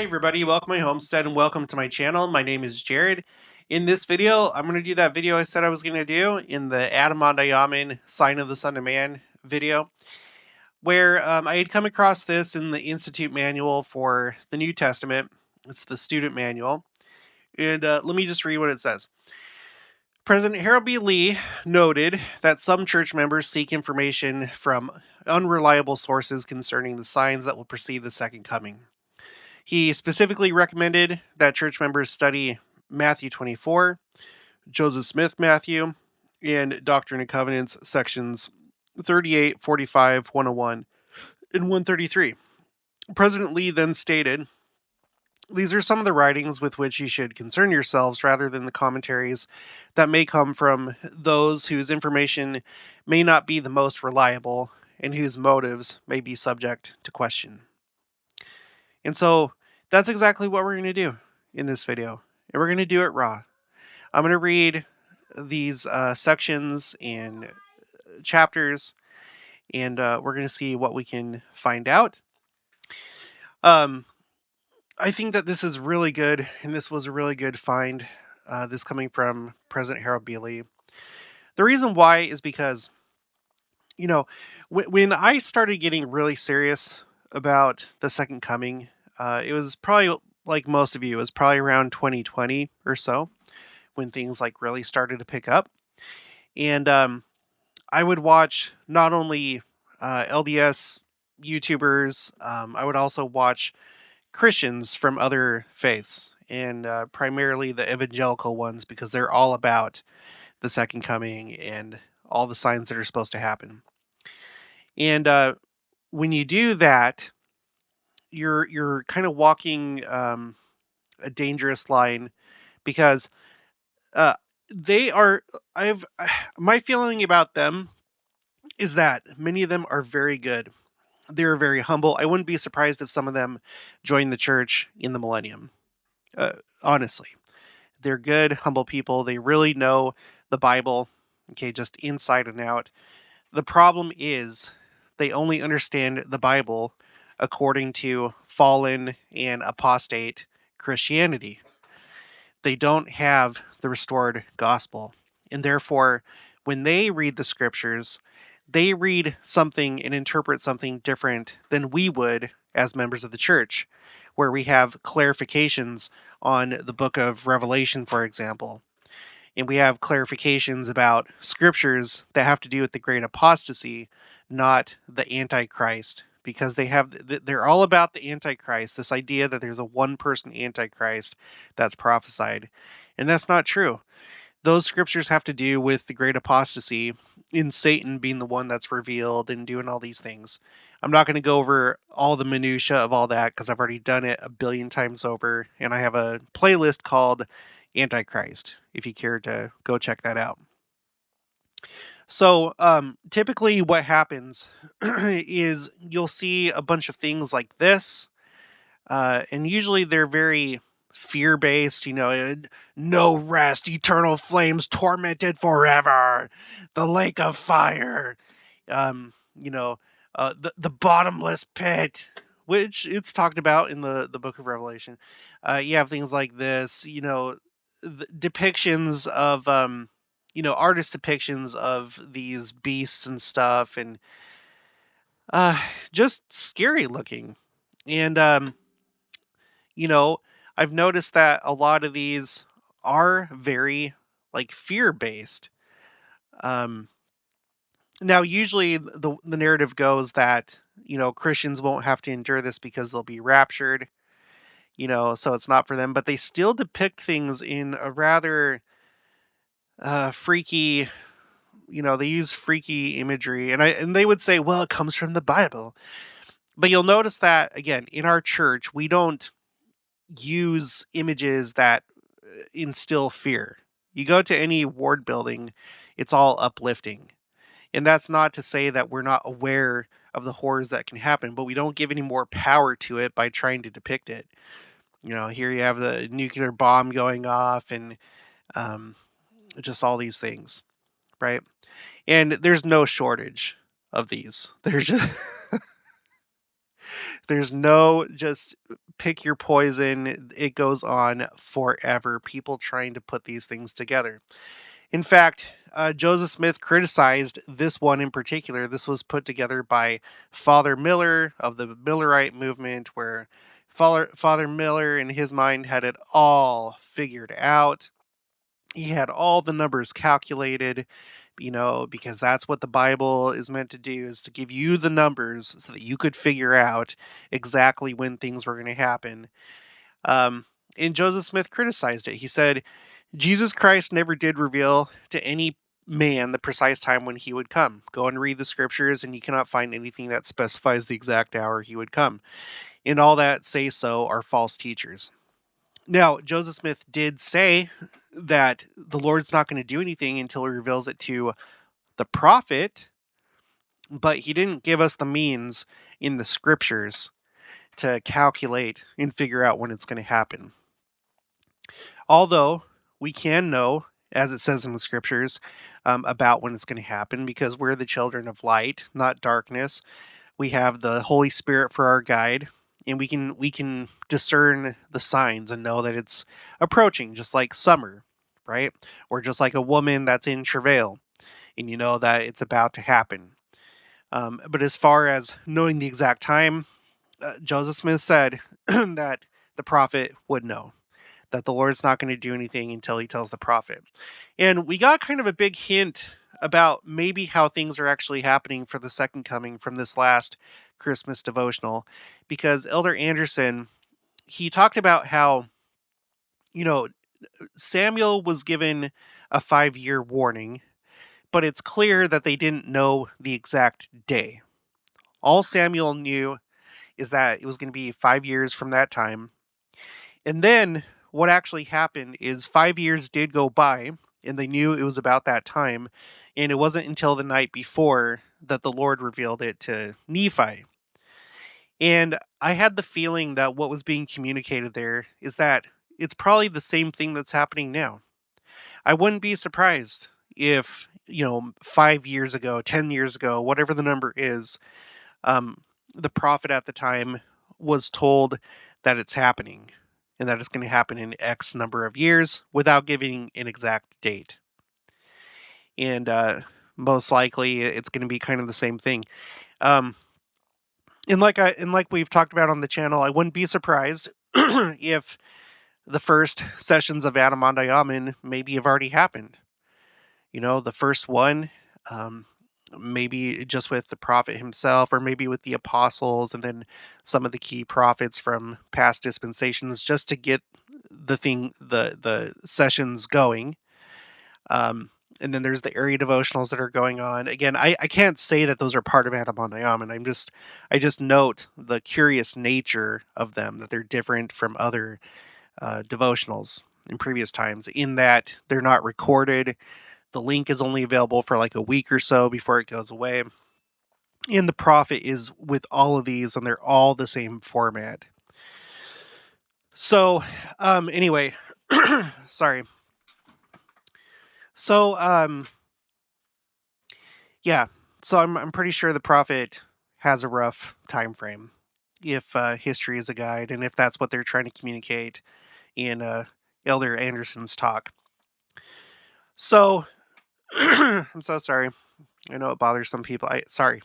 Hi everybody, welcome to my homestead and welcome to my channel. My name is Jared. In this video, I'm going to do that video I said I was going to do in the Adam on Diamond Sign of the Son of Man video, where I had come across this in the Institute Manual for the New Testament. It's the student manual. And let me just read what it says. President Harold B. Lee noted that some church members seek information from unreliable sources concerning the signs that will precede the second coming. He specifically recommended that church members study Matthew 24, Joseph Smith Matthew, and Doctrine and Covenants sections 38, 45, 101, and 133. President Lee then stated, "These are some of the writings with which you should concern yourselves rather than the commentaries that may come from those whose information may not be the most reliable and whose motives may be subject to question." And so that's exactly what we're going to do in this video. And we're going to do it raw. I'm going to read these sections and chapters, and we're going to see what we can find out. I think that this is really good, and this was a really good find, this coming from President Harold B. Lee. The reason why is because, when I started getting really serious about the second coming, it was probably like most of you, it was probably around 2020 or so when things like really started to pick up. And I would watch not only LDS YouTubers, I would also watch Christians from other faiths, and primarily the evangelical ones, because they're all about the second coming and all the signs that are supposed to happen. And when you do that, you're kind of walking a dangerous line, because uh, they are. I've my feeling about them is that many of them are very good. They're very humble. I wouldn't be surprised if some of them join the church in the millennium. Honestly, they're good, humble people. They really know the Bible, okay, just inside and out. The problem is they only understand the Bible according to fallen and apostate Christianity. They don't have the restored gospel. And therefore, when they read the scriptures, they read something and interpret something different than we would as members of the church, where we have clarifications on the book of Revelation, for example. And we have clarifications about scriptures that have to do with the great apostasy, not the Antichrist, because they're all about the Antichrist, this idea that there's a one person Antichrist that's prophesied. And that's not true. Those scriptures have to do with the great apostasy in Satan being the one that's revealed and doing all these things. I'm not going to go over all the minutia of all that because I've already done it a billion times over, and I have a playlist called Antichrist if you care to go check that out. So typically what happens is you'll see a bunch of things like this, and usually they're very fear-based, no rest, eternal flames, tormented forever, the lake of fire, the bottomless pit, which it's talked about in the book of Revelation. You have things like this, the depictions of, artist depictions of these beasts and stuff, and just scary looking. And, I've noticed that a lot of these are very like fear-based. Now, usually the narrative goes that, Christians won't have to endure this because they'll be raptured, so it's not for them, but they still depict things in a rather freaky, they use freaky imagery, and they would say, well, it comes from the Bible. But you'll notice that, again, in our church, we don't use images that instill fear. You go to any ward building, it's all uplifting. And that's not to say that we're not aware of the horrors that can happen, but we don't give any more power to it by trying to depict it. Here you have the nuclear bomb going off, and just all these things, right? And there's no shortage of these. There's just There's no just pick your poison. It goes on forever. People trying to put these things together. In fact, Joseph Smith criticized this one in particular. This was put together by Father Miller of the Millerite movement, where Father Miller, in his mind, had it all figured out. He had all the numbers calculated, because that's what the Bible is meant to do, is to give you the numbers so that you could figure out exactly when things were going to happen. Um, and Joseph Smith criticized it. He said, Jesus Christ never did reveal to any man the precise time when he would come. Go and read the scriptures, and you cannot find anything that specifies the exact hour he would come. And all that say so are false teachers. Now, Joseph Smith did say that the Lord's not going to do anything until he reveals it to the prophet, but he didn't give us the means in the scriptures to calculate and figure out when it's going to happen. Although we can know, as it says in the scriptures, about when it's going to happen, because we're the children of light, not darkness. We have the Holy Spirit for our guide, and we can discern the signs and know that it's approaching, just like summer, right? Or just like a woman that's in travail, and you know that it's about to happen. But as far as knowing the exact time, Joseph Smith said that the prophet would know, that the Lord's not going to do anything until he tells the prophet. And we got kind of a big hint about maybe how things are actually happening for the second coming from this last Christmas devotional, because Elder Anderson, he talked about how, Samuel was given a 5-year warning, but it's clear that they didn't know the exact day. All Samuel knew is that it was going to be 5 years from that time. And then what actually happened is 5 years did go by, and they knew it was about that time. And it wasn't until the night before that the Lord revealed it to Nephi. And I had the feeling that what was being communicated there is that it's probably the same thing that's happening now. I wouldn't be surprised if, 5 years ago, 10 years ago, whatever the number is, the prophet at the time was told that it's happening and that it's going to happen in X number of years without giving an exact date. And most likely it's going to be kind of the same thing. And like we've talked about on the channel, I wouldn't be surprised if the first sessions of Admonitions maybe have already happened. The first one, maybe just with the prophet himself, or maybe with the apostles, and then some of the key prophets from past dispensations, just to get the sessions going. And then there's the area devotionals that are going on. Again, I can't say that those are part of Admonitions. I just note the curious nature of them, that they're different from other devotionals in previous times, in that they're not recorded. The link is only available for like a week or so before it goes away. And the prophet is with all of these, and they're all the same format. So, anyway, sorry. So, yeah. So I'm pretty sure the prophet has a rough time frame, if history is a guide, and if that's what they're trying to communicate in Elder Anderson's talk. So, I'm so sorry. I know it bothers some people. Sorry.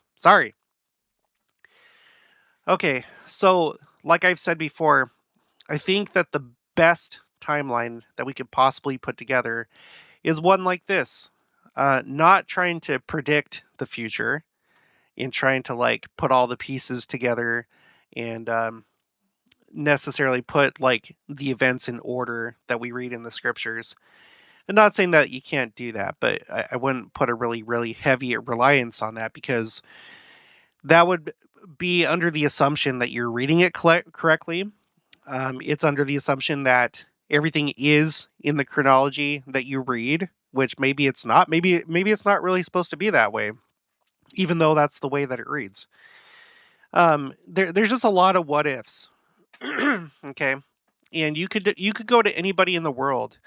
Okay, so like I've said before, I think that the best timeline that we could possibly put together is one like this. Not trying to predict the future and trying to like put all the pieces together and necessarily put like the events in order that we read in the scriptures. I'm not saying that you can't do that, but I wouldn't put a really, really heavy reliance on that, because that would be under the assumption that you're reading it correctly. It's under the assumption that everything is in the chronology that you read, which maybe it's not. Maybe it's not really supposed to be that way, even though that's the way that it reads. There's just a lot of what ifs. Okay, and you could go to anybody in the world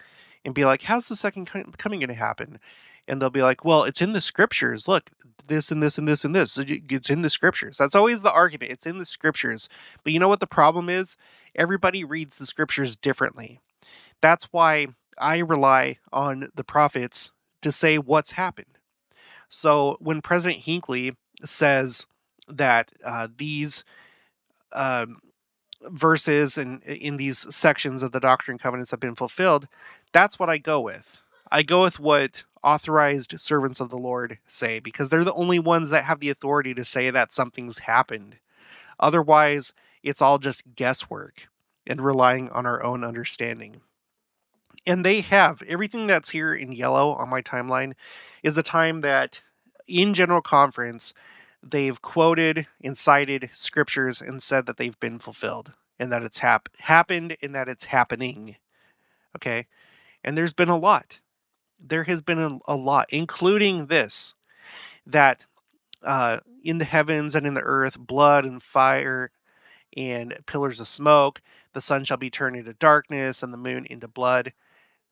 and be like, "How's the second coming going to happen?" And they'll be like, well, it's in the scriptures. Look, this and this and this and this. It's in the scriptures. That's always the argument. It's in the scriptures. But you know what the problem is? Everybody reads the scriptures differently. That's why I rely on the prophets to say what's happened. So when President Hinckley says that these um, verses and in these sections of the Doctrine and Covenants have been fulfilled, that's what I go with. I go with what authorized servants of the Lord say, because they're the only ones that have the authority to say that something's happened. Otherwise, it's all just guesswork and relying on our own understanding. And they have everything that's here in yellow on my timeline is the time that in General Conference they've quoted and cited scriptures and said that they've been fulfilled and that it's happened and that it's happening. Okay. And there's been a lot. There has been a lot, including this, that in the heavens and in the earth, blood and fire and pillars of smoke, the sun shall be turned into darkness and the moon into blood.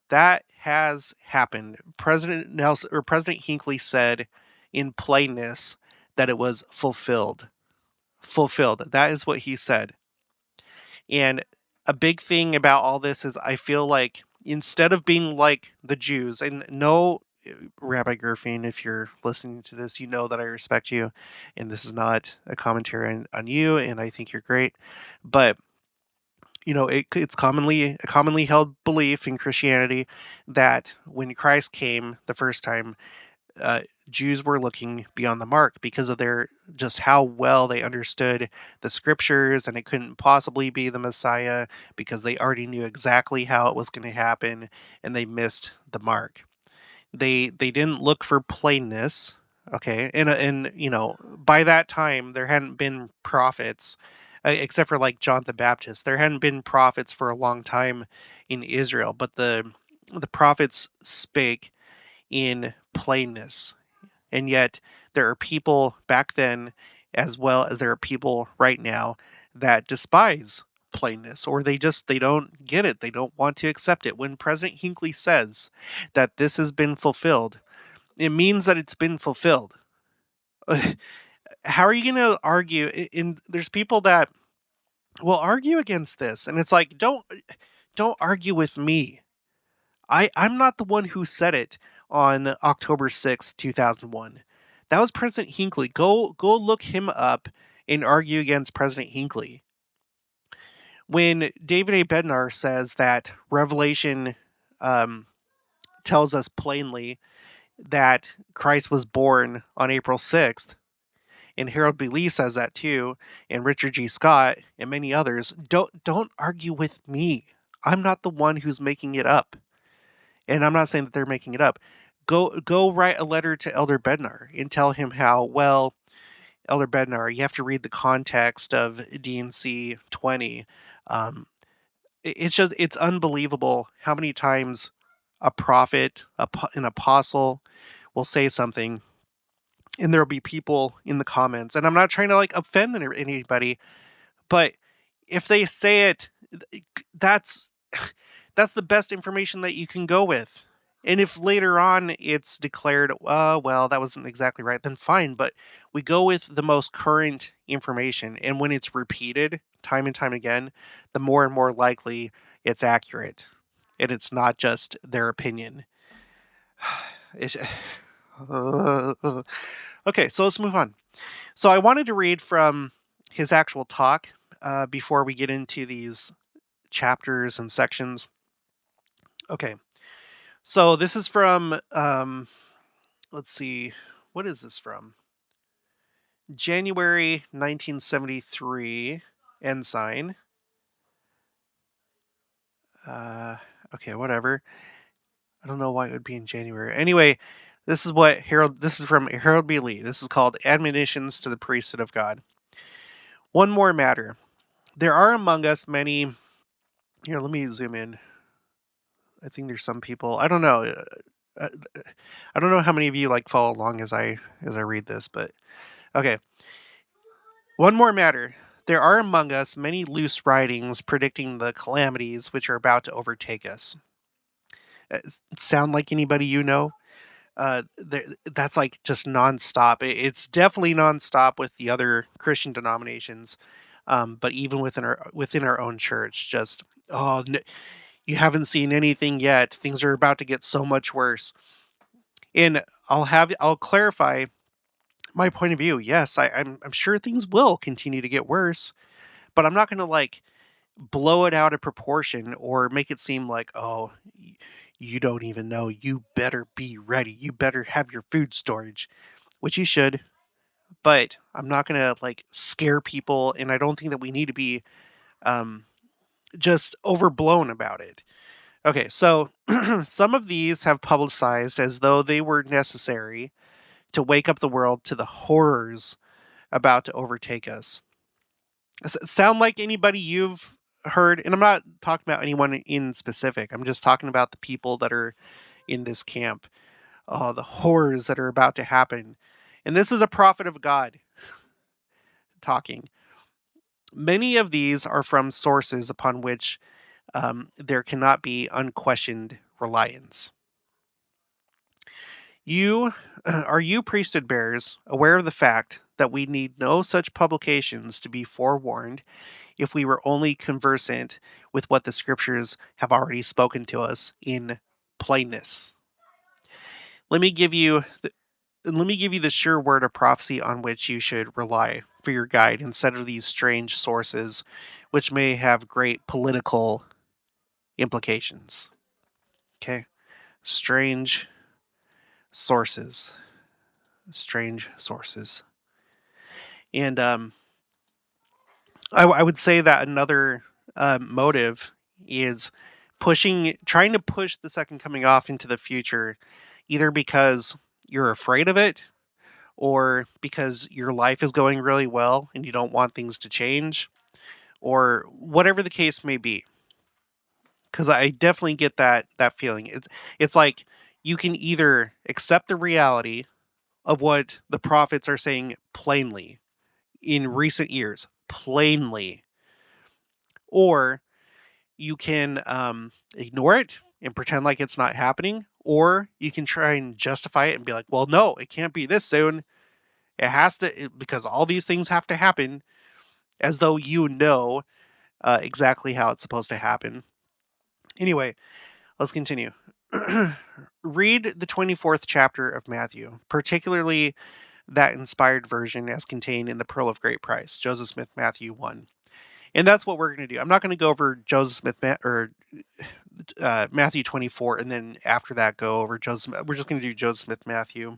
That has happened. President Hinckley said in plainness that it was fulfilled. Fulfilled. That is what he said. And a big thing about all this is I feel like instead of being like the Jews, and no, Rabbi Gerfin, if you're listening to this, you know that I respect you, and this is not a commentary on you, and I think you're great. But it's a commonly held belief in Christianity that when Christ came the first time, uh, Jews were looking beyond the mark because of their just how well they understood the scriptures, and it couldn't possibly be the Messiah because they already knew exactly how it was going to happen, and they missed the mark. They didn't look for plainness, okay, and by that time there hadn't been prophets except for like John the Baptist. There hadn't been prophets for a long time in Israel, but the prophets spake in plainness. And yet there are people back then, as well as there are people right now, that despise plainness, or they don't get it. They don't want to accept it. When President Hinckley says that this has been fulfilled, it means that it's been fulfilled. How are you going to argue? There's people that will argue against this, and it's like, don't argue with me. I'm not the one who said it on October 6th, 2001. That was President Hinckley. Go look him up and argue against President Hinckley. When David A. Bednar says that Revelation tells us plainly that Christ was born on April 6th, and Harold B. Lee says that too, and Richard G. Scott and many others, don't argue with me. I'm not the one who's making it up. And I'm not saying that they're making it up. Go write a letter to Elder Bednar and tell him how, well, Elder Bednar, you have to read the context of D&C 20. It's unbelievable how many times a prophet, an apostle will say something, and there'll be people in the comments, and I'm not trying to like offend anybody, but if they say it, that's the best information that you can go with. And if later on it's declared, well, that wasn't exactly right, then fine. But we go with the most current information. And when it's repeated time and time again, the more and more likely it's accurate. And it's not just their opinion. Okay, so let's move on. So I wanted to read from his actual talk before we get into these chapters and sections. Okay, so this is from, let's see, what is this from? January 1973, Ensign. Okay, whatever. I don't know why it would be in January. Anyway, this is from Harold B. Lee. This is called Admonitions to the Priesthood of God. One more matter. There are among us many, here, let me zoom in. I think there's some people, I don't know. I don't know how many of you like follow along as I read this, but okay. One more matter. There are among us many loose writings predicting the calamities which are about to overtake us. Sound like anybody you know? That's like just nonstop. It's definitely nonstop with the other Christian denominations, but even within our own church, just you haven't seen anything yet. Things are about to get so much worse. And I'll clarify my point of view. Yes, I'm sure things will continue to get worse, but I'm not going to like blow it out of proportion or make it seem like, oh, you don't even know. You better be ready. You better have your food storage, which you should. But I'm not going to like scare people, and I don't think that we need to be um, just overblown about it. Okay, so some of these have publicized as though they were necessary to wake up the world to the horrors about to overtake us. Sound like anybody you've heard? And I'm not talking about anyone in specific. I'm just talking about the people that are in this camp. The horrors that are about to happen. And this is a prophet of God talking. Many of these are from sources upon which there cannot be unquestioned reliance. Are you priesthood bearers aware of the fact that we need no such publications to be forewarned if we were only conversant with what the scriptures have already spoken to us in plainness? Let me give you the sure word of prophecy on which you should rely for your guide instead of these strange sources, which may have great political implications. Okay, strange sources, strange sources, and I would say that another motive is trying to push the second coming off into the future, either because you're afraid of it or because your life is going really well and you don't want things to change, or whatever the case may be. Because I definitely get that feeling. It's like you can either accept the reality of what the prophets are saying plainly in recent years, plainly, or you can ignore it and pretend like it's not happening, or you can try and justify it and be like, well, no, it can't be this soon. It has to, because all these things have to happen, as though you know exactly how it's supposed to happen. Anyway, let's continue. Read the 24th chapter of Matthew, particularly that inspired version as contained in the Pearl of Great Price, Joseph Smith, Matthew 1. And that's what we're going to do. I'm not going to go over Joseph Smith or Matthew 24, and then after that go over Joseph. We're just going to do Joseph Smith, Matthew.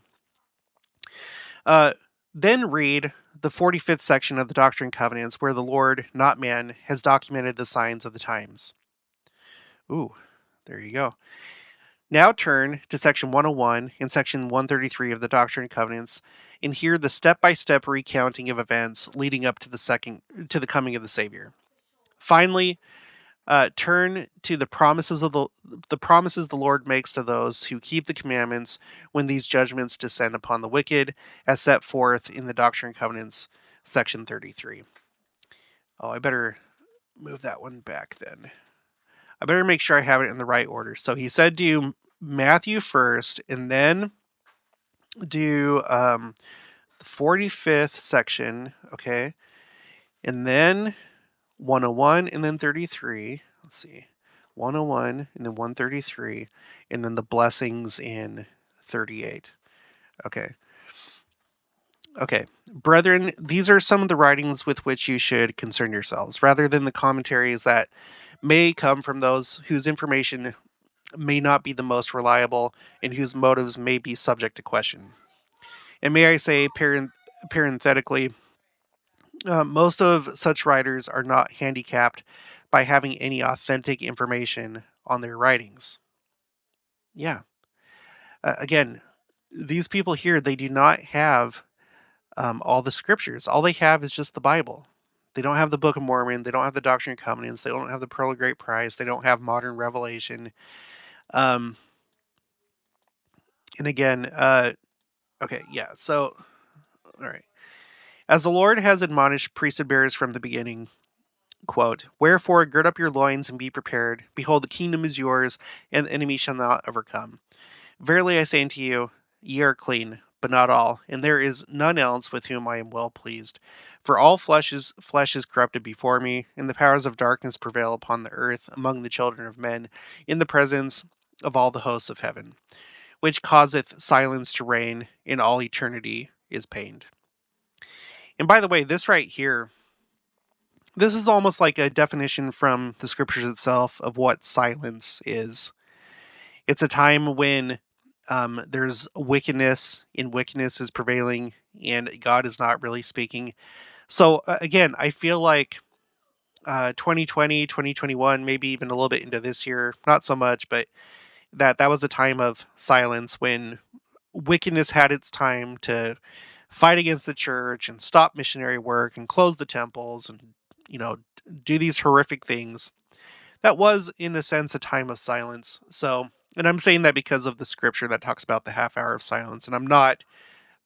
Then read the 45th section of the Doctrine and Covenants, where the Lord, not man, has documented the signs of the times. Ooh, there you go. Now turn to section 101 and section 133 of the Doctrine and Covenants and hear the step-by-step recounting of events leading up to the coming of the Savior. Finally, turn to the promises the Lord makes to those who keep the commandments when these judgments descend upon the wicked, as set forth in the Doctrine and Covenants, section 33. Oh, I better move that one back then. I better make sure I have it in the right order. So he said do Matthew first, and then do the 45th section, okay, and then 101, and then 33. Let's see, 101, and then 133, and then the blessings in 38. Okay. Okay. Brethren, these are some of the writings with which you should concern yourselves, rather than the commentaries that may come from those whose information may not be the most reliable and whose motives may be subject to question. And may I say, parenthetically, most of such writers are not handicapped by having any authentic information on their writings. Yeah. Again, these people here, they do not have all the scriptures. All they have is just the Bible. They don't have the Book of Mormon. They don't have the Doctrine and Covenants. They don't have the Pearl of Great Price. They don't have modern revelation. And again, okay, yeah. So, all right. As the Lord has admonished priesthood bearers from the beginning, quote, wherefore gird up your loins and be prepared. Behold, the kingdom is yours, and the enemy shall not overcome. Verily I say unto you, Ye are clean, but not all, and there is none else with whom I am well pleased. For all flesh is corrupted before me, and the powers of darkness prevail upon the earth among the children of men, in the presence of all the hosts of heaven, which causeth silence to reign, in all eternity is pained. And by the way, this right here, this is almost like a definition from the scriptures itself of what silence is. It's a time when there's wickedness, and wickedness is prevailing, and God is not really speaking. So, again, I feel like 2020, 2021, maybe even a little bit into this year, not so much, but that was a time of silence when wickedness had its time to fight against the church and stop missionary work and close the temples and, you know, do these horrific things. That was, in a sense, a time of silence. So, and I'm saying that because of the scripture that talks about the half hour of silence. And I'm not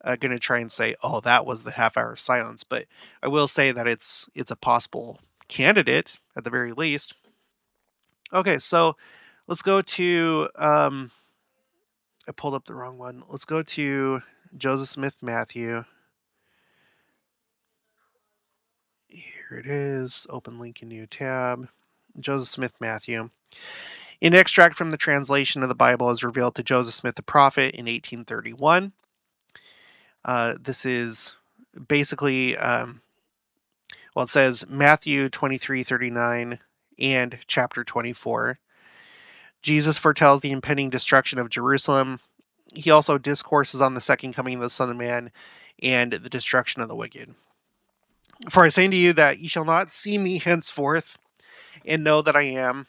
going to try and say, oh, that was the half hour of silence, but I will say that it's a possible candidate at the very least. Okay, so let's go to I pulled up the wrong one. Let's go to Joseph Smith Matthew. Here it is. Open link in new tab. Joseph Smith Matthew. An extract from the translation of the Bible is revealed to Joseph Smith the prophet in 1831. This is basically, it says Matthew 23:39 and chapter 24. Jesus foretells the impending destruction of Jerusalem. He also discourses on the second coming of the Son of Man and the destruction of the wicked. For I say unto you that ye shall not see me henceforth and know that I am.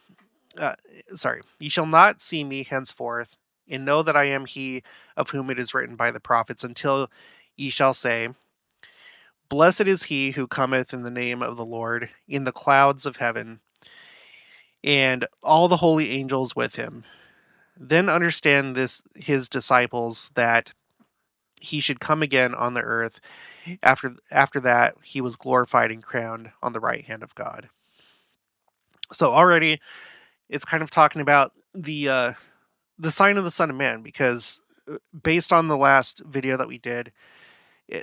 Ye shall not see me henceforth and know that I am he of whom it is written by the prophets, until ye shall say, Blessed is he who cometh in the name of the Lord, in the clouds of heaven, and all the holy angels with him. Then understand this his disciples, that he should come again on the earth. After that, he was glorified and crowned on the right hand of God. So already, it's kind of talking about the sign of the Son of Man, because based on the last video that we did,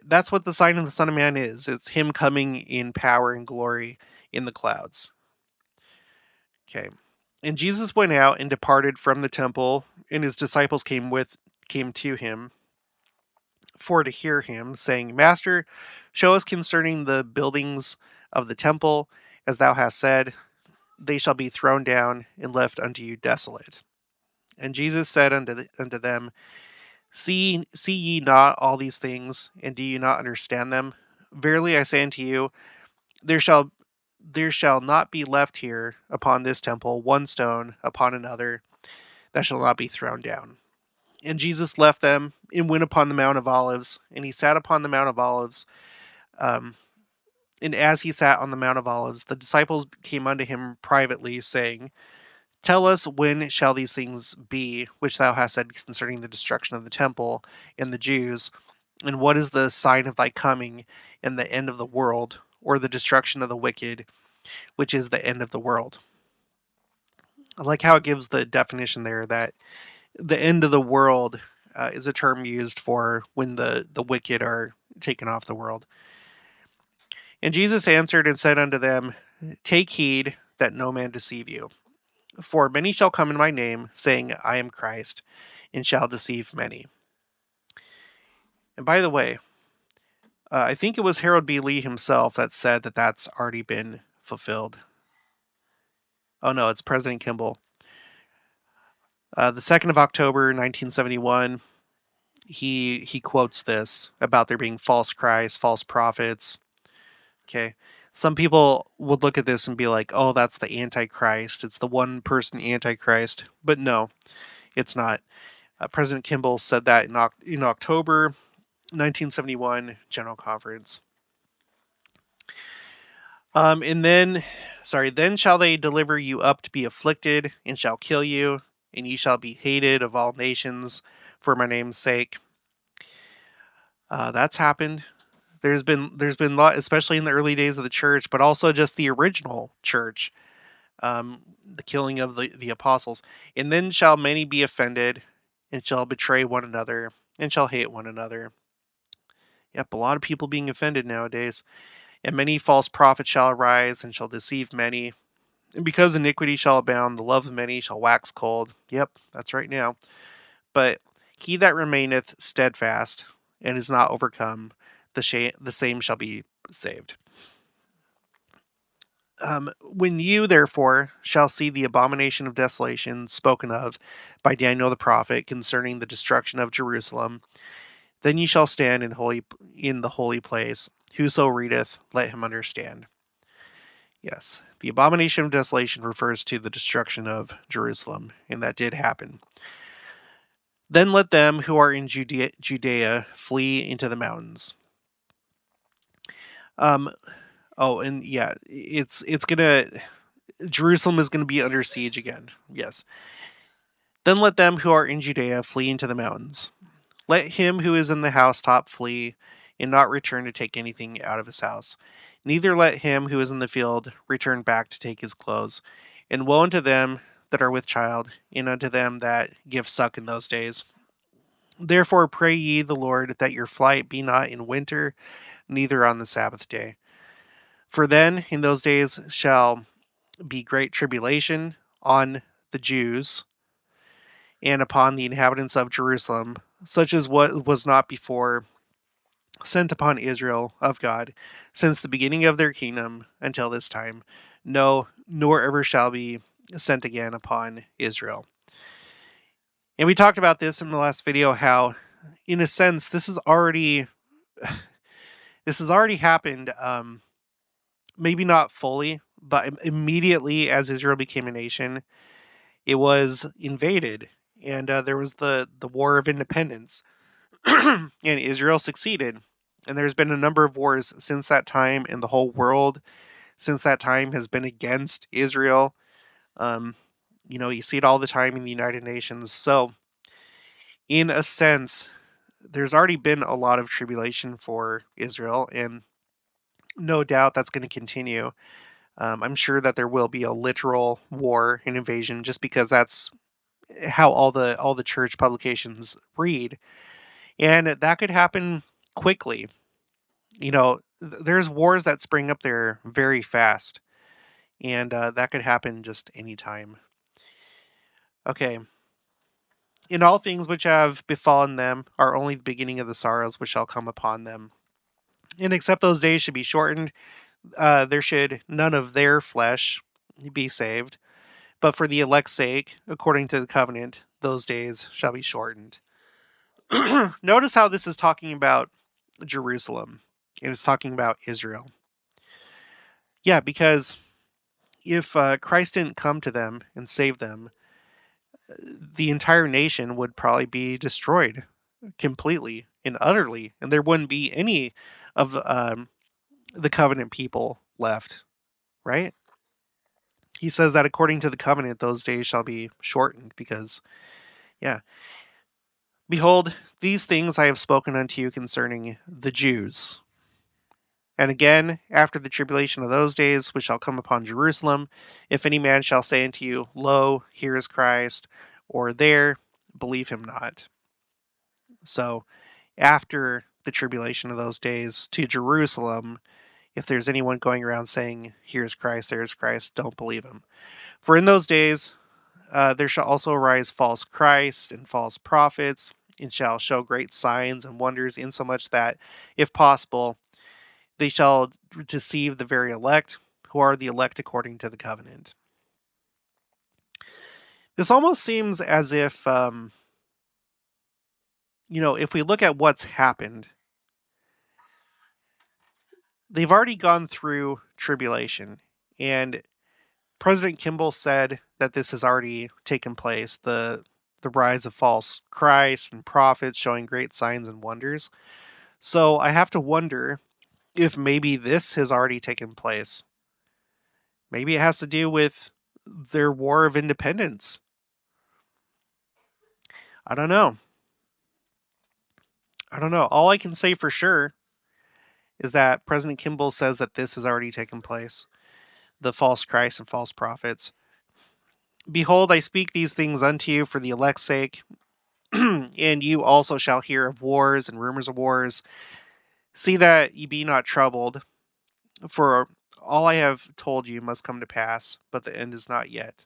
that's what the sign of the Son of Man is. It's him coming in power and glory in the clouds. Okay. And Jesus went out and departed from the temple, and his disciples came to him for to hear him, saying, Master, show us concerning the buildings of the temple, as thou hast said, they shall be thrown down and left unto you desolate. And Jesus said unto them, See ye not all these things, and do you not understand them? Verily I say unto you, there shall not be left here upon this temple one stone upon another that shall not be thrown down. And Jesus left them and went upon the Mount of Olives, and he sat upon the Mount of Olives. And as he sat on the Mount of Olives, the disciples came unto him privately, saying, Tell us, when shall these things be, which thou hast said concerning the destruction of the temple and the Jews? And what is the sign of thy coming and the end of the world, or the destruction of the wicked, which is the end of the world? I like how it gives the definition there that the end of the world is a term used for when the wicked are taken off the world. And Jesus answered and said unto them, Take heed that no man deceive you. For many shall come in my name, saying, I am Christ, and shall deceive many. And by the way, I think it was Harold B. Lee himself that said that that's already been fulfilled. Oh no, it's President Kimball. The 2nd of October, 1971, he quotes this about there being false Christs, false prophets. Okay. Some people would look at this and be like, oh, that's the Antichrist. It's the one person Antichrist. But no, it's not. President Kimball said that in October 1971 General Conference. Then shall they deliver you up to be afflicted, and shall kill you, and ye shall be hated of all nations for my name's sake. That's happened. There's been a lot, especially in the early days of the church, but also just the original church, the killing of the apostles. And then shall many be offended, and shall betray one another, and shall hate one another. Yep, a lot of people being offended nowadays. And many false prophets shall arise and shall deceive many. And because iniquity shall abound, the love of many shall wax cold. Yep, that's right now. But he that remaineth steadfast and is not overcome, the same shall be saved. When you, therefore, shall see the abomination of desolation spoken of by Daniel the prophet concerning the destruction of Jerusalem, then ye shall stand in the holy place. Whoso readeth, let him understand. Yes, the abomination of desolation refers to the destruction of Jerusalem, and that did happen. Then let them who are in Judea flee into the mountains. And yeah, Jerusalem is gonna be under siege again. Yes. Then let them who are in Judea flee into the mountains. Let him who is in the housetop flee, and not return to take anything out of his house. Neither let him who is in the field return back to take his clothes. And woe unto them that are with child, and unto them that give suck in those days. Therefore pray ye the Lord that your flight be not in winter, neither on the Sabbath day. For then in those days shall be great tribulation on the Jews and upon the inhabitants of Jerusalem, such as what was not before sent upon Israel of God, since the beginning of their kingdom until this time. No, nor ever shall be sent again upon Israel. And we talked about this in the last video, how, in a sense, this has already happened. Maybe not fully, but immediately as Israel became a nation, it was invaded, and there was the War of Independence, and Israel succeeded. And there's been a number of wars since that time, and the whole world since that time has been against Israel. Um, you see it all the time in the United Nations. So, in a sense, there's already been a lot of tribulation for Israel, and no doubt that's going to continue. I'm sure that there will be a literal war and invasion, just because that's how all the church publications read, and that could happen quickly. There's wars that spring up there very fast, and that could happen just any time. Okay. In all things which have befallen them are only the beginning of the sorrows which shall come upon them. And except those days should be shortened, there should none of their flesh be saved. But for the elect's sake, according to the covenant, those days shall be shortened. Notice how this is talking about Jerusalem, and it's talking about Israel. Yeah, because if Christ didn't come to them and save them, the entire nation would probably be destroyed completely and utterly, and there wouldn't be any of the covenant people left, right? He says that according to the covenant, those days shall be shortened because, yeah. Behold, these things I have spoken unto you concerning the Jews. And again, after the tribulation of those days, which shall come upon Jerusalem, if any man shall say unto you, Lo, here is Christ, or there, believe him not. So, after the tribulation of those days to Jerusalem, if there's anyone going around saying, Here's Christ, there's Christ, don't believe him. For in those days there shall also arise false Christs and false prophets, and shall show great signs and wonders, insomuch that, if possible, they shall deceive the very elect, who are the elect according to the covenant. This almost seems as if, if we look at what's happened, they've already gone through tribulation, and President Kimball said that this has already taken place, the rise of false Christ and prophets showing great signs and wonders. So I have to wonder if maybe this has already taken place. Maybe it has to do with their war of independence. I don't know. All I can say for sure is that President Kimball says that this has already taken place, the false Christ and false prophets. Behold, I speak these things unto you for the elect's sake, And you also shall hear of wars and rumors of wars. See that ye be not troubled, for all I have told you must come to pass, but the end is not yet.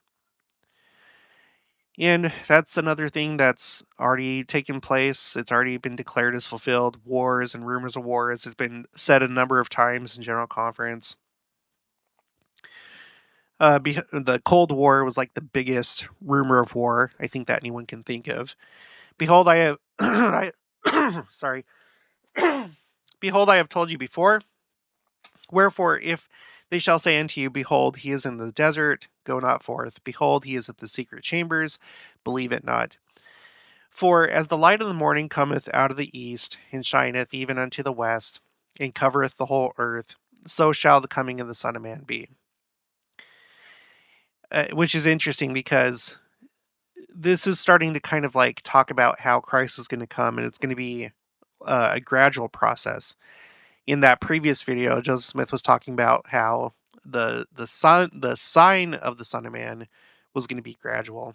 And that's another thing that's already taken place. It's already been declared as fulfilled. Wars and rumors of wars. It's been said a number of times in General Conference. The Cold War was like the biggest rumor of war I think that anyone can think of. Behold, I have, sorry. Behold, I have told you before. Wherefore, if they shall say unto you, behold, he is in the desert, go not forth. Behold, he is at the secret chambers, believe it not. For as the light of the morning cometh out of the east, and shineth even unto the west, and covereth the whole earth, so shall the coming of the Son of Man be. Which is interesting because this is starting to kind of like talk about how Christ is going to come, and it's going to be a gradual process. In that previous video, Joseph Smith was talking about how the sign of the Son of Man was going to be gradual.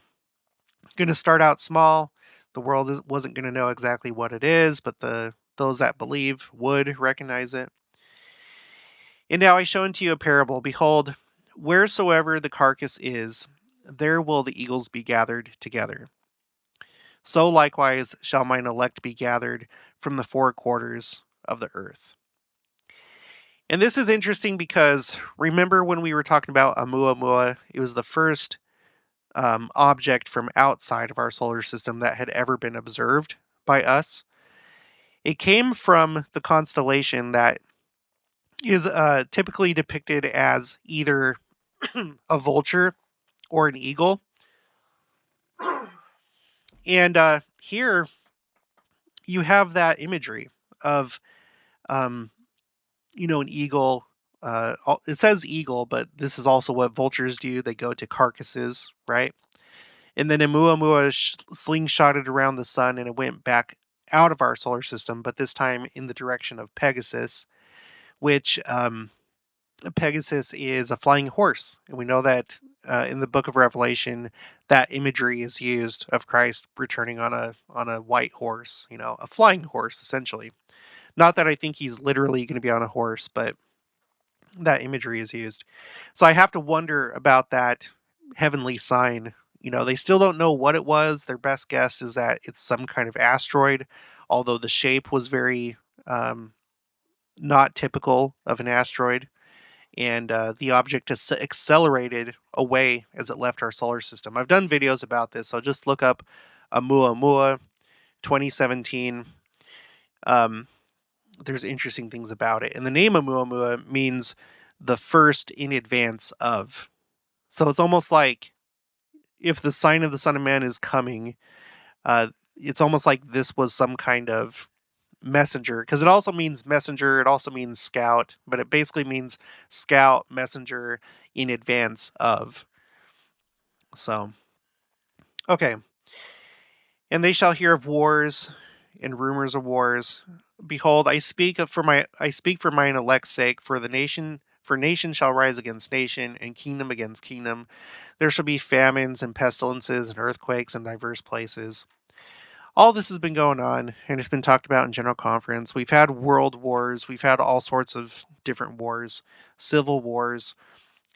Going to start out small. The world wasn't going to know exactly what it is, but those that believe would recognize it. And now I show unto you a parable. Behold, wheresoever the carcass is, there will the eagles be gathered together. So likewise shall mine elect be gathered from the four quarters of the earth. And this is interesting because remember when we were talking about Oumuamua, it was the first object from outside of our solar system that had ever been observed by us. It came from the constellation that is typically depicted as either a vulture or an eagle. And here you have that imagery of, um, an eagle. It says eagle, but this is also what vultures do. They go to carcasses, right? And then Oumuamua slingshotted around the sun and it went back out of our solar system, but this time in the direction of Pegasus, which Pegasus is a flying horse. And we know that in the book of Revelation, that imagery is used of Christ returning on a white horse, a flying horse, essentially. Not that I think he's literally going to be on a horse, but that imagery is used. So I have to wonder about that heavenly sign. They still don't know what it was. Their best guess is that it's some kind of asteroid, although the shape was very not typical of an asteroid. And the object has accelerated away as it left our solar system. I've done videos about this, so just look up Oumuamua 2017. There's interesting things about it. And the name Oumuamua means the first in advance of. So it's almost like if the sign of the Son of Man is coming, uh, it's almost like this was some kind of messenger, because it also means messenger, it also means scout, but it basically means scout, messenger in advance of. So, okay. And they shall hear of wars and rumors of wars. Behold, I speak for mine elect's sake, for nation shall rise against nation, and kingdom against kingdom. There shall be famines and pestilences and earthquakes in diverse places. All this has been going on, and it's been talked about in General Conference. We've had world wars. We've had all sorts of different wars, civil wars.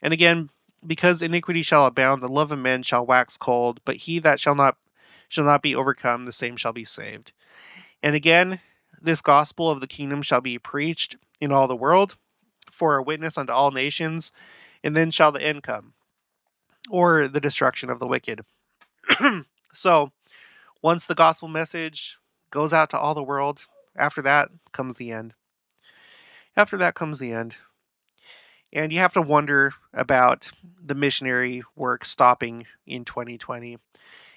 And again, because iniquity shall abound, the love of men shall wax cold, but he that shall not be overcome, the same shall be saved. And again, this gospel of the kingdom shall be preached in all the world for a witness unto all nations, and then shall the end come, or the destruction of the wicked. So, once the gospel message goes out to all the world, after that comes the end. After that comes the end. And you have to wonder about the missionary work stopping in 2020.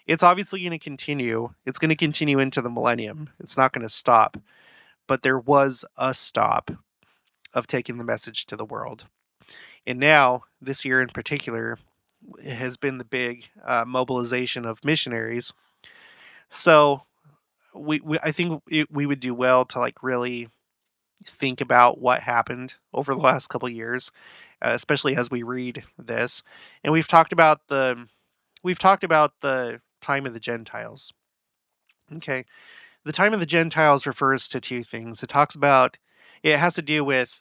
It's obviously going to continue. It's going to continue into the millennium. It's not going to stop. But there was a stop of taking the message to the world. And now, this year in particular, has been the big mobilization of missionaries. So I think we would do well to like really think about what happened over the last couple of years, especially as we read this. And we've talked about the time of the Gentiles. Okay. The time of the Gentiles refers to two things. It has to do with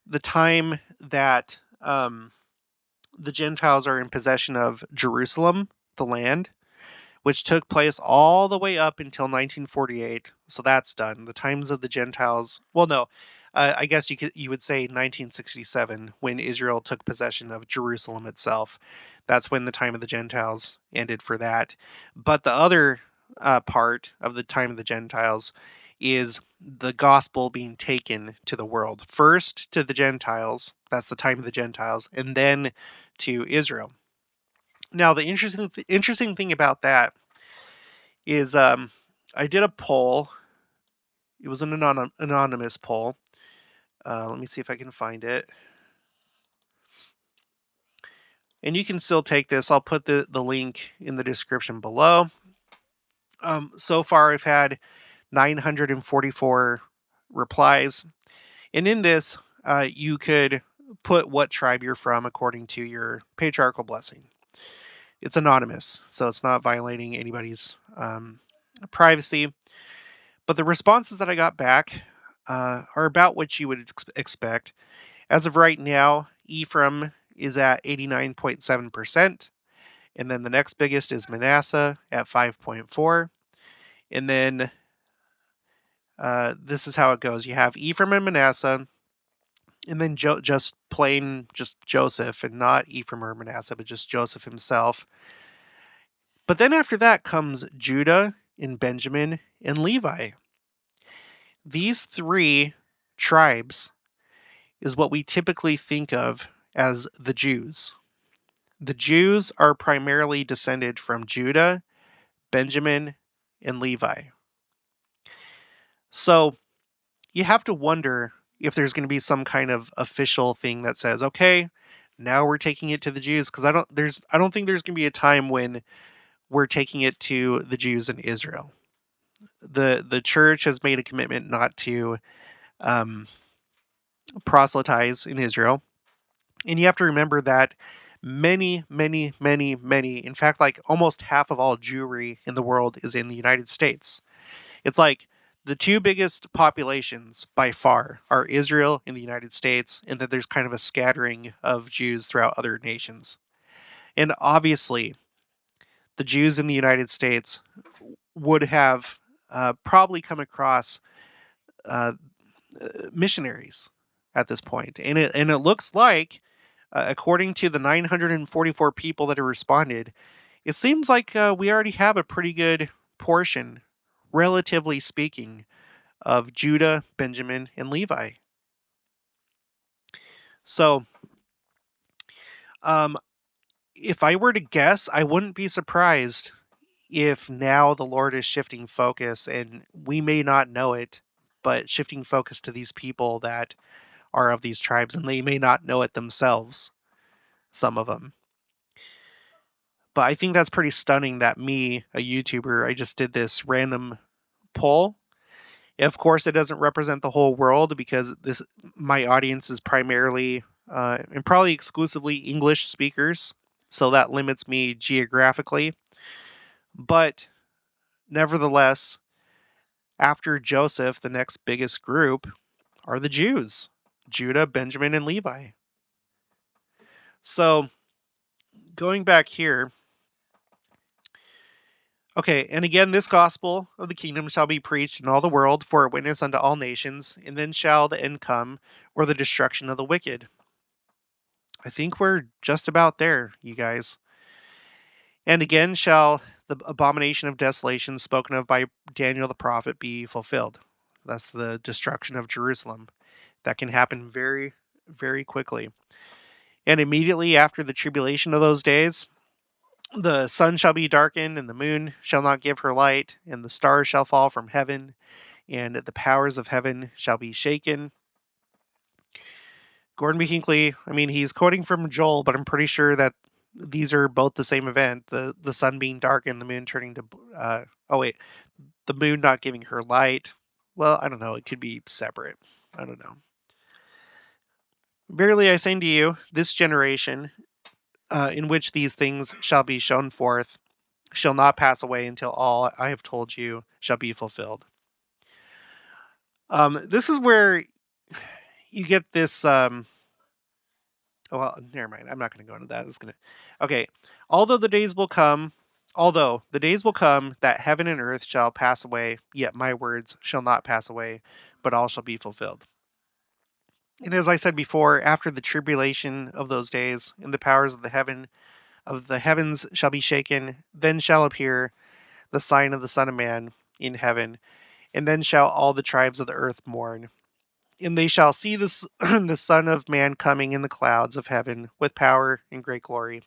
the time that the Gentiles are in possession of Jerusalem, the land, which took place all the way up until 1948. So that's done. The times of the Gentiles. Well, no, I guess you would say 1967 when Israel took possession of Jerusalem itself. That's when the time of the Gentiles ended for that. But the other part of the time of the Gentiles is the gospel being taken to the world. First to the Gentiles, that's the time of the Gentiles, and then to Israel. Now, the interesting thing about that is I did a poll. It was an anonymous poll. Let me see if I can find it. And you can still take this. I'll put the link in the description below. So far, I've had 944 replies. And in this, you could put what tribe you're from according to your patriarchal blessing. It's anonymous, so it's not violating anybody's privacy. But the responses that I got back are about what you would expect. As of right now, Ephraim is at 89.7%. And then the next biggest is Manasseh at 5.4. And then this is how it goes. You have Ephraim and Manasseh, and then just Joseph, and not Ephraim or Manasseh, but just Joseph himself. But then after that comes Judah and Benjamin and Levi. These three tribes is what we typically think of as the Jews. The Jews are primarily descended from Judah, Benjamin, and Levi. So you have to wonder if there's going to be some kind of official thing that says, okay, now we're taking it to the Jews, because I don't think there's going to be a time when we're taking it to the Jews in Israel. The church has made a commitment not to proselytize in Israel. And you have to remember that many, in fact, like almost half of all Jewry in the world is in the United States. It's like the two biggest populations by far are Israel and the United States, and that there's kind of a scattering of Jews throughout other nations. And obviously, the Jews in the United States would have probably come across uh, missionaries at this point. And it looks like, according to the 944 people that have responded, it seems like we already have a pretty good portion, relatively speaking, of Judah, Benjamin, and Levi. So, um, if I were to guess, I wouldn't be surprised if now the Lord is shifting focus, and we may not know it, but shifting focus to these people that are of these tribes, and they may not know it themselves, some of them. But I think that's pretty stunning that me, a YouTuber, I just did this random poll. Of course, it doesn't represent the whole world, because my audience is primarily and probably exclusively English speakers, so that limits me geographically. But nevertheless, after Joseph, the next biggest group are the Jews: Judah, Benjamin, and Levi. So going back here, okay, and again, this gospel of the kingdom shall be preached in all the world for a witness unto all nations, and then shall the end come, or the destruction of the wicked. I think we're just about there, you guys. And again shall the abomination of desolation spoken of by Daniel the prophet be fulfilled. That's the destruction of Jerusalem. That can happen very, very quickly. And immediately after the tribulation of those days, the sun shall be darkened, and the moon shall not give her light, and the stars shall fall from heaven, and the powers of heaven shall be shaken. Gordon B. Hinckley, I mean, he's quoting from Joel, but I'm pretty sure that these are both the same event: the sun being darkened, the moon turning to the moon not giving her light. Well, I don't know. It could be separate. I don't know. Verily I say unto you, this generation in which these things shall be shown forth, shall not pass away until all I have told you shall be fulfilled. This is where you get this. Well, never mind. I'm not going to go into that. Okay. Although the days will come, although the days will come that heaven and earth shall pass away, yet my words shall not pass away, but all shall be fulfilled. And as I said before, after the tribulation of those days, and the powers of the heavens shall be shaken, then shall appear the sign of the Son of Man in heaven, and then shall all the tribes of the earth mourn. And they shall see the Son of Man coming in the clouds of heaven with power and great glory.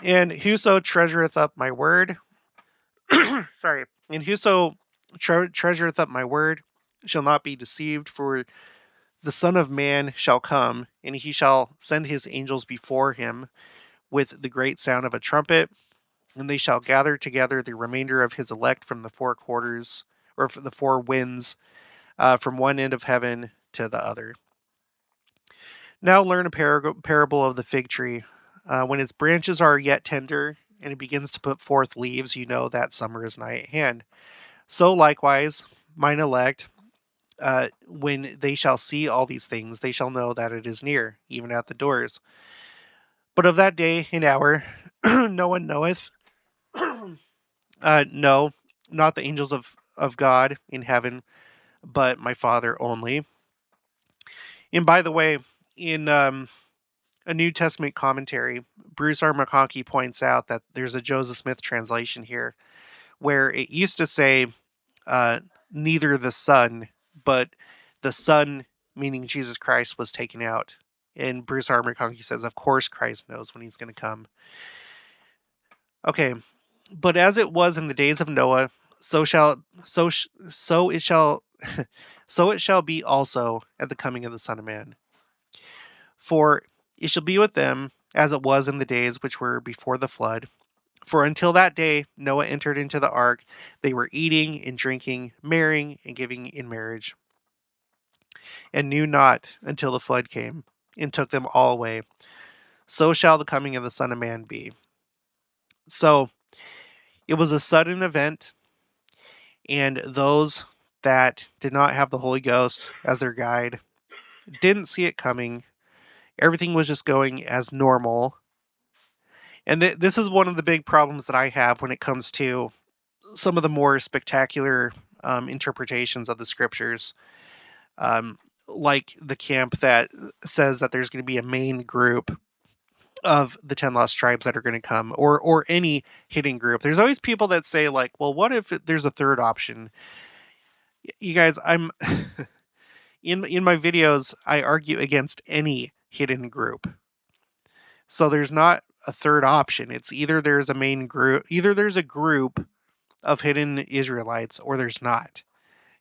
And whoso treasureth up my word, sorry, and whoso treasureth up my word shall not be deceived, for the Son of Man shall come, and he shall send his angels before him with the great sound of a trumpet, and they shall gather together the remainder of his elect from the four quarters, or from the four winds, from one end of heaven to the other. Now learn a parable of the fig tree. When its branches are yet tender, and it begins to put forth leaves, you know that summer is nigh at hand. So likewise, mine elect, when they shall see all these things, they shall know that it is near, even at the doors. But of that day and hour no one knoweth, no, not the angels of God in heaven, but my Father only. And by the way, in a New Testament commentary, Bruce R. McConkie points out that there's a Joseph Smith translation here where it used to say neither the Son, but the Son, meaning Jesus Christ, was taken out. And Bruce R. McConkie says, of course Christ knows when he's going to come. Okay, but as it was in the days of Noah, so it shall so it shall be also at the coming of the Son of Man. For it shall be with them as it was in the days which were before the flood. For until that day Noah entered into the ark, they were eating and drinking, marrying and giving in marriage, and knew not until the flood came and took them all away. So shall the coming of the Son of Man be. So it was a sudden event, and those that did not have the Holy Ghost as their guide didn't see it coming. Everything was just going as normal. And this is one of the big problems that I have when it comes to some of the more spectacular interpretations of the scriptures, um, like the camp that says that there's going to be a main group of the 10 lost tribes that are going to come, or any hidden group. There's always people that say, like, well, what if there's a third option? You guys, I'm in my videos, I argue against any hidden group. So there's not a third option. It's either there's a main group, either there's a group of hidden Israelites, or there's not.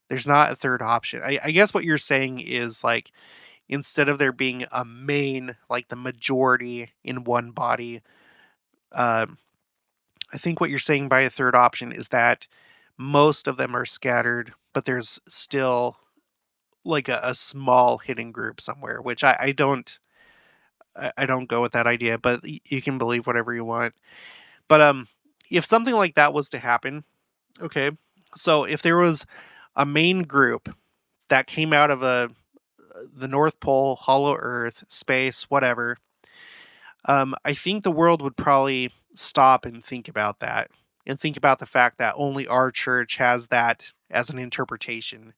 There's not a third option. I guess what you're saying is, like, instead of there being a main, like the majority in one body, um, I think what you're saying by a third option is that most of them are scattered, but there's still like a small hidden group somewhere, which I don't I don't go with that idea, but you can believe whatever you want. But if something like that was to happen, okay, so if there was a main group that came out of the North Pole, Hollow Earth, space, whatever, I think the world would probably stop and think about that, and think about the fact that only our church has that as an interpretation.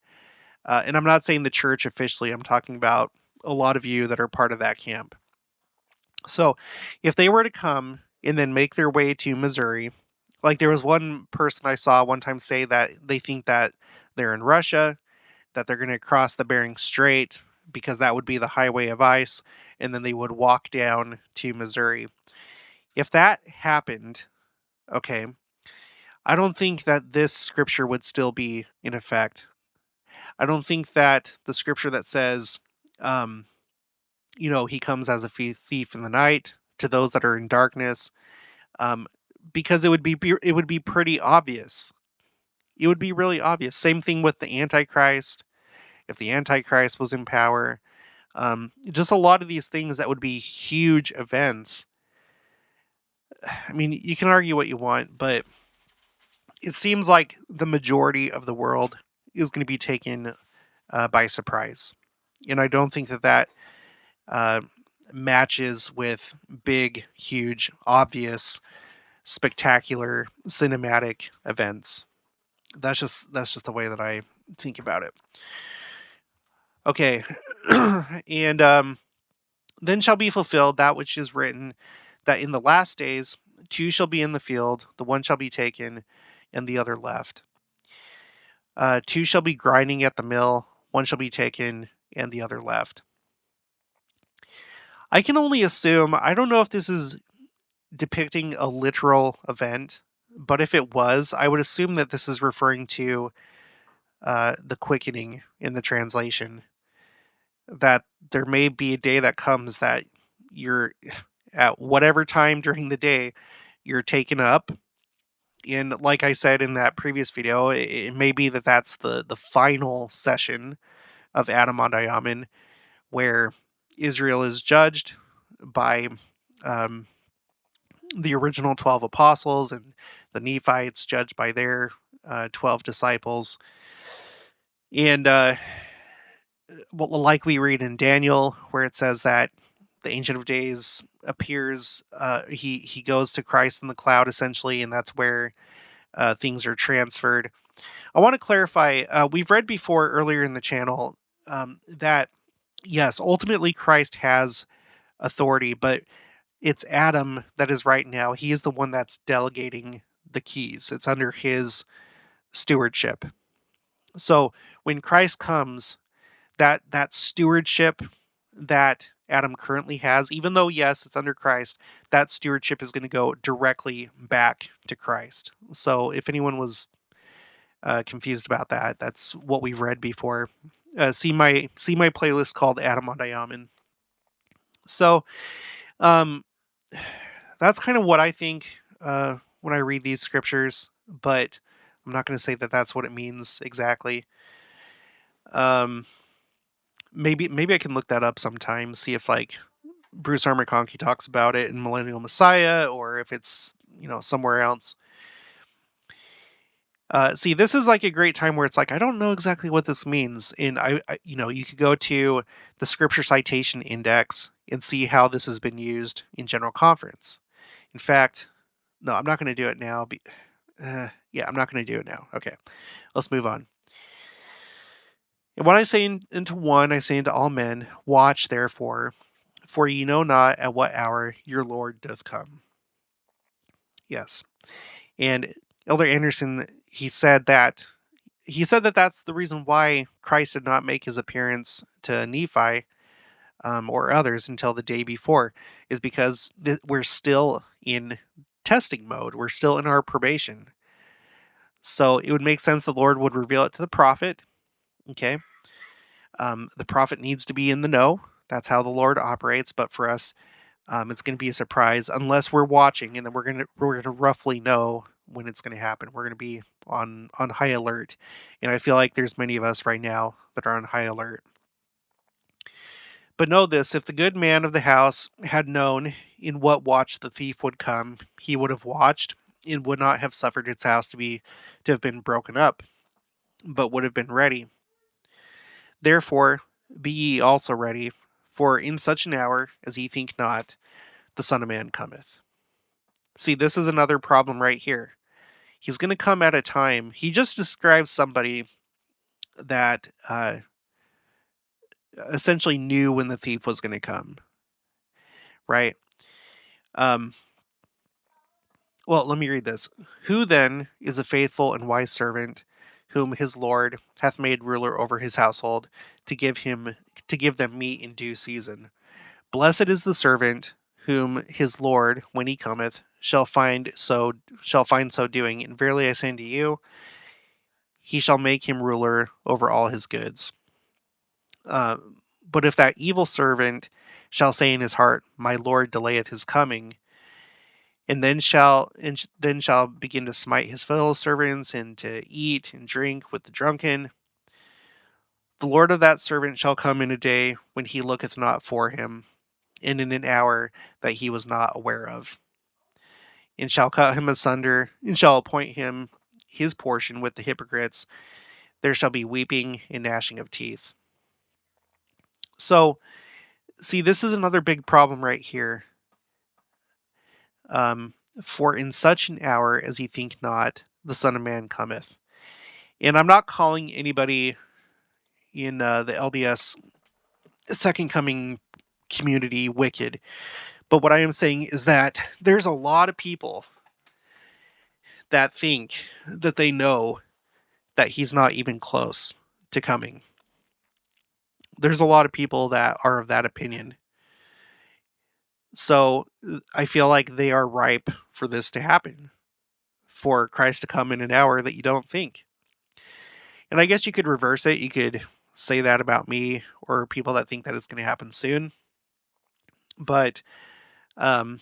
And I'm not saying the church officially, I'm talking about a lot of you that are part of that camp. So if they were to come and then make their way to Missouri, like there was one person I saw one time say that they think that they're in Russia, that they're going to cross the Bering Strait because that would be the highway of ice, and then they would walk down to Missouri. If that happened, okay, I don't think that this scripture would still be in effect. I don't think that the scripture that says, um, he comes as a thief in the night to those that are in darkness, um, because it would be pretty obvious. It would be really obvious. Same thing with the Antichrist. If the Antichrist was in power, just a lot of these things that would be huge events. I mean, you can argue what you want, but it seems like the majority of the world is going to be taken by surprise. And I don't think that uh, matches with big, huge, obvious, spectacular cinematic events. That's just the way that I think about it. Okay, and then shall be fulfilled that which is written, that in the last days two shall be in the field, the one shall be taken, and the other left. Two shall be grinding at the mill, one shall be taken, and the other left. I can only assume, I don't know if this is depicting a literal event, but if it was, I would assume that this is referring to the quickening in the translation. That there may be a day that comes that you're at whatever time during the day you're taken up. And like I said in that previous video, it may be that that's the final session of Admonitions, where Israel is judged by um, the original 12 apostles, and the Nephites judged by their 12 disciples. And well, like we read in Daniel, where it says that the Ancient of Days appears, he goes to Christ in the cloud, essentially, and that's where things are transferred. I want to clarify, we've read before earlier in the channel that, yes, ultimately Christ has authority, but it's Adam that is right now. He is the one that's delegating the keys. It's under his stewardship. So when Christ comes, that stewardship that Adam currently has, even though yes, it's under Christ, that stewardship is going to go directly back to Christ. So if anyone was confused about that, that's what we've read before. See my playlist called Adam on Diamond. So um, that's kind of what I think when I read these scriptures, but I'm not going to say that that's what it means exactly. Um, maybe I can look that up sometime, see if like Bruce R. McConkie talks about it in Millennial Messiah, or if it's somewhere else. See, this is like a great time where it's like I don't know exactly what this means, and you could go to the Scripture Citation Index and see how this has been used in General Conference. In fact, no, I'm not going to do it now. Yeah, I'm not going to do it now. Okay, let's move on. And when I say into one, I say into all men, watch therefore, for ye know not at what hour your Lord doth come. Yes. And Elder Anderson, he said that that's the reason why Christ did not make his appearance to Nephi or others until the day before, is because we're still in testing mode. We're still in our probation. So it would make sense the Lord would reveal it to the prophet. Okay. The prophet needs to be in the know. That's how the Lord operates. But for us, it's going to be a surprise unless we're watching, and then we're gonna roughly know when it's going to happen. We're going to be on high alert, and I feel like there's many of us right now that are on high alert. But know this: if the good man of the house had known in what watch the thief would come, he would have watched and would not have suffered his house to have been broken up, but would have been ready. Therefore, be ye also ready, for in such an hour as ye think not, the Son of Man cometh. See, this is another problem right here. He's going to come at a time. He just describes somebody that essentially knew when the thief was going to come, right? Well, let me read this. Who then is a faithful and wise servant, whom his Lord hath made ruler over his household, to give them meat in due season? Blessed is the servant whom his Lord, when he cometh, shall find so doing. And verily I say unto you, he shall make him ruler over all his goods. But if that evil servant shall say in his heart, my Lord delayeth his coming, and then shall begin to smite his fellow servants, and to eat and drink with the drunken, the Lord of that servant shall come in a day when he looketh not for him, and in an hour that he was not aware of. and shall cut him asunder, and shall appoint him his portion with the hypocrites. There shall be weeping and gnashing of teeth. So, see, this is another big problem right here. For in such an hour as ye think not, the Son of Man cometh. And I'm not calling anybody in the LDS Second Coming community wicked, but what I am saying is that there's a lot of people that think that they know that he's not even close to coming. There's a lot of people that are of that opinion. So I feel like they are ripe for this to happen, for Christ to come in an hour that you don't think. And I guess you could reverse it. You could say that about me or people that think that it's going to happen soon. But, um,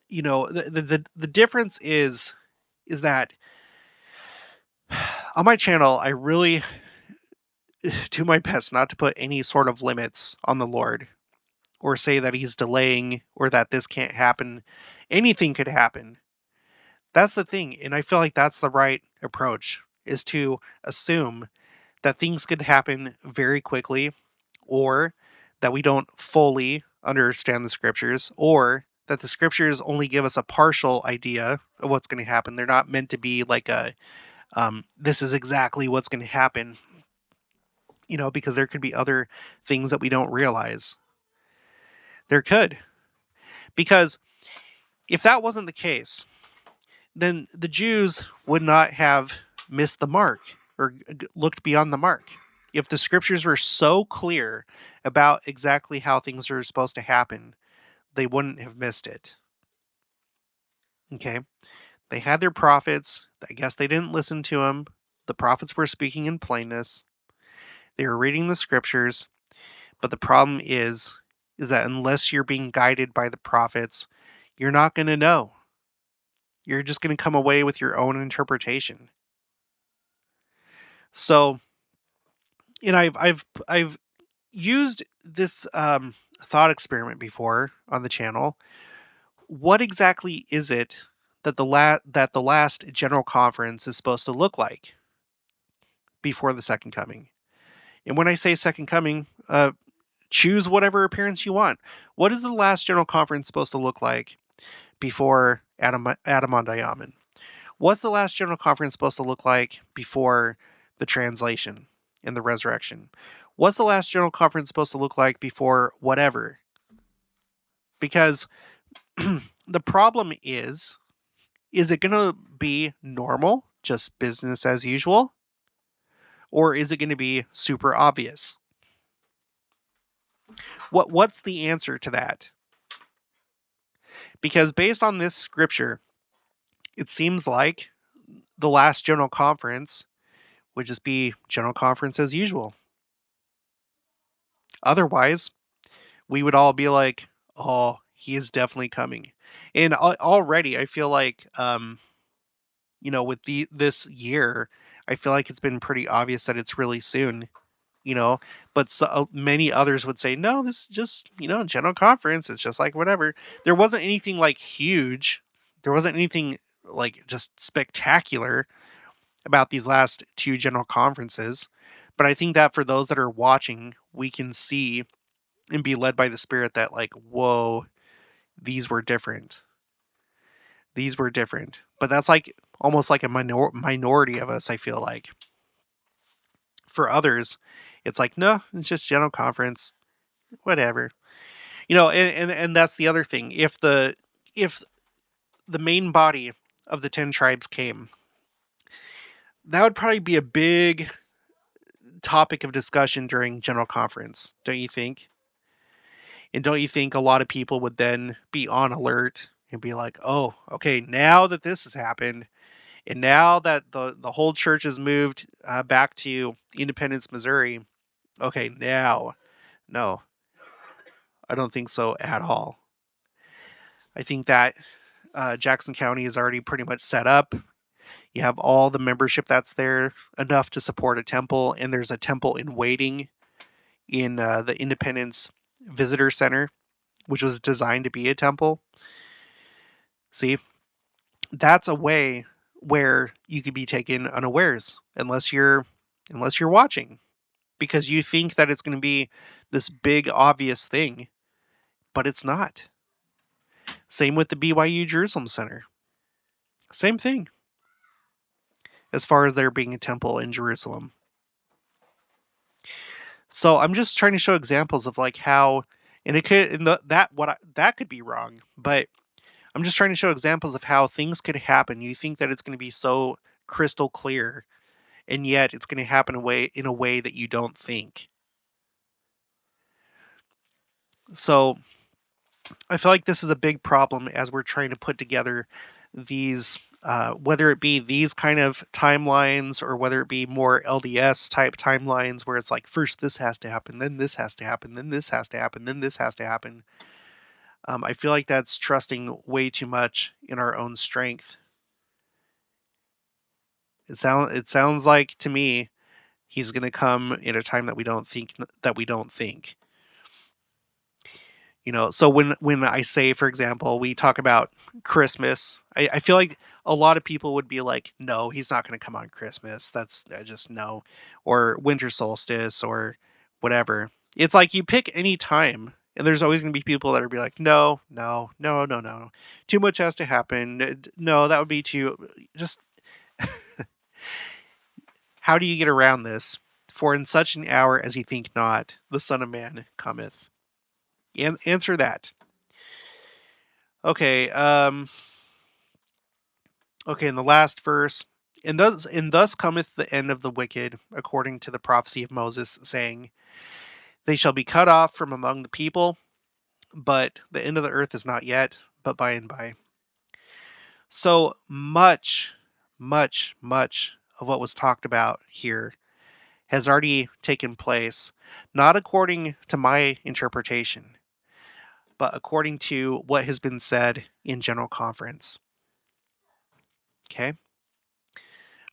the difference is that on my channel, I really do my best not to put any sort of limits on the Lord or say that he's delaying or that this can't happen. Anything could happen. That's the thing. And I feel like that's the right approach, is to assume that things could happen very quickly, or that we don't fully understand the scriptures, or that the scriptures only give us a partial idea of what's going to happen. They're not meant to be like this is exactly what's going to happen, because there could be other things that we don't realize. There could. Because if that wasn't the case, then the Jews would not have missed the mark or looked beyond the mark. If the scriptures were so clear about exactly how things are supposed to happen, they wouldn't have missed it. Okay? They had their prophets. I guess they didn't listen to them. The prophets were speaking in plainness. They were reading the scriptures. But the problem is that unless you're being guided by the prophets, you're not going to know. You're just going to come away with your own interpretation. So, and I've used this thought experiment before on the channel. What exactly is it that the last general conference is supposed to look like before the second coming? And when I say second coming, choose whatever appearance you want. What is the last general conference supposed to look like before Adam What's the last general conference supposed to look like before the translation and the resurrection? What's the last general conference supposed to look like before whatever? Because the problem is it going to be normal, just business as usual? Or is it going to be super obvious? What's the answer to that? Because based on this scripture, it seems like the last general conference would just be general conference as usual. Otherwise, we would all be like, oh, he is definitely coming. And already I feel like, with this year, I feel like it's been pretty obvious that it's really soon, but many others would say, no, this is just, general conference. It's just like whatever. There wasn't anything like huge. There wasn't anything like just spectacular about these last two general conferences. But I think that for those that are watching, we can see and be led by the Spirit that, like, whoa, these were different. These were different. But that's like almost like a minority of us, I feel like. For others, it's like, no, it's just general conference, whatever. And that's the other thing. If the main body of the 10 tribes came, that would probably be a big topic of discussion during general conference, don't you think? And don't you think a lot of people would then be on alert and be like, oh, okay, now that this has happened, and now that the whole church has moved back to Independence, Missouri, okay, now, no, I don't think so at all. I think that Jackson County is already pretty much set up. You have all the membership that's there, enough to support a temple, and there's a temple in waiting in the Independence Visitor Center, which was designed to be a temple. See, that's a way where you could be taken unawares unless you're watching, because you think that it's going to be this big obvious thing, but it's not. Same with the BYU Jerusalem Center. Same thing as far as there being a temple in Jerusalem. So I'm just trying to show examples of like how, and it could, and that could be wrong, but I'm just trying to show examples of how things could happen. You think that it's going to be so crystal clear, and yet it's going to happen in a way that you don't think. So I feel like this is a big problem as we're trying to put together these, whether it be these kind of timelines or whether it be more LDS type timelines where it's like, first this has to happen, then this has to happen, then this has to happen, then this has to happen. I feel like that's trusting way too much in our own strength. It sounds like to me he's going to come in a time that we don't think. So when I say, for example, we talk about Christmas, I feel like a lot of people would be like, no, he's not going to come on Christmas. That's just no. Or winter solstice or whatever. It's like you pick any time, and there's always going to be people that are be like, no. Too much has to happen. No, that would be too. Just how do you get around this? For in such an hour as ye think not, the Son of Man cometh. Answer that. Okay. Okay, in the last verse, and thus cometh the end of the wicked, according to the prophecy of Moses, saying, they shall be cut off from among the people, but the end of the earth is not yet, but by and by. So much of what was talked about here has already taken place, not according to my interpretation, but according to what has been said in General Conference. Okay?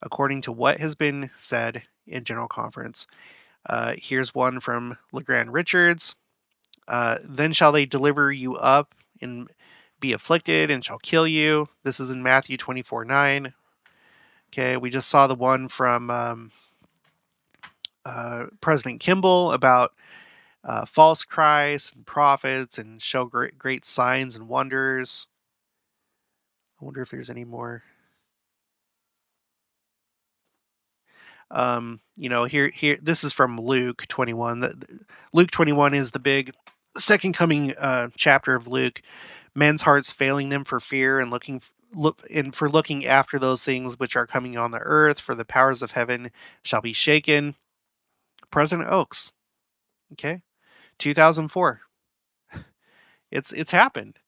According to what has been said in General Conference. Here's one from LeGrand Richards. Then shall they deliver you up and be afflicted and shall kill you. This is in Matthew 24:9. Okay, we just saw the one from President Kimball about false Christs and prophets and show great signs and wonders. I wonder if there's any more. Here this is from Luke 21. Luke 21 is the big second coming chapter of Luke. Men's hearts failing them for fear and for looking after those things which are coming on the earth, for the powers of heaven shall be shaken. President Oaks. Okay. 2004. It's happened.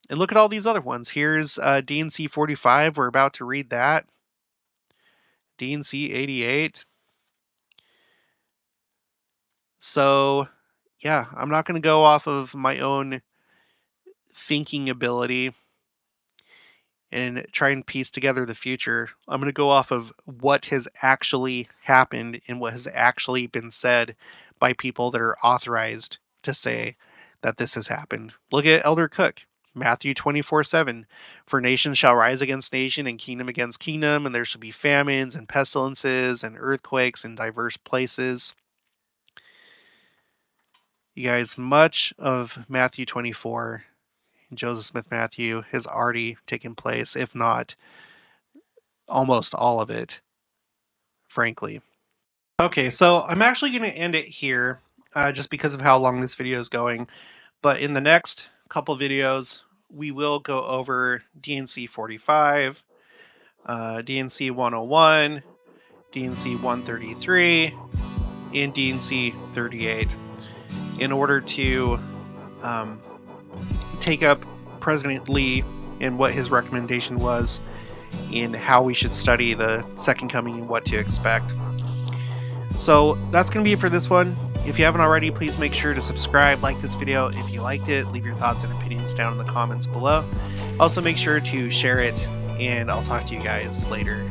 And look at all these other ones. Here's DNC 45. We're about to read that. DNC 88. So, yeah, I'm not going to go off of my own thinking ability and try and piece together the future. I'm going to go off of what has actually happened and what has actually been said by people that are authorized to say that this has happened. Look at Elder Cook. Matthew 24:7. For nation shall rise against nation and kingdom against kingdom, and there shall be famines and pestilences and earthquakes in diverse places. You guys, much of Matthew 24 and Joseph Smith Matthew has already taken place, if not almost all of it, frankly. Okay, so I'm actually going to end it here just because of how long this video is going. But in the next couple videos, we will go over DNC 45, DNC 101, DNC 133, and DNC 38 in order to take up President Lee and what his recommendation was in how we should study the Second Coming and what to expect. So that's going to be it for this one. If you haven't already, please make sure to subscribe, like this video if you liked it, leave your thoughts and opinions down in the comments below. Also make sure to share it, and I'll talk to you guys later.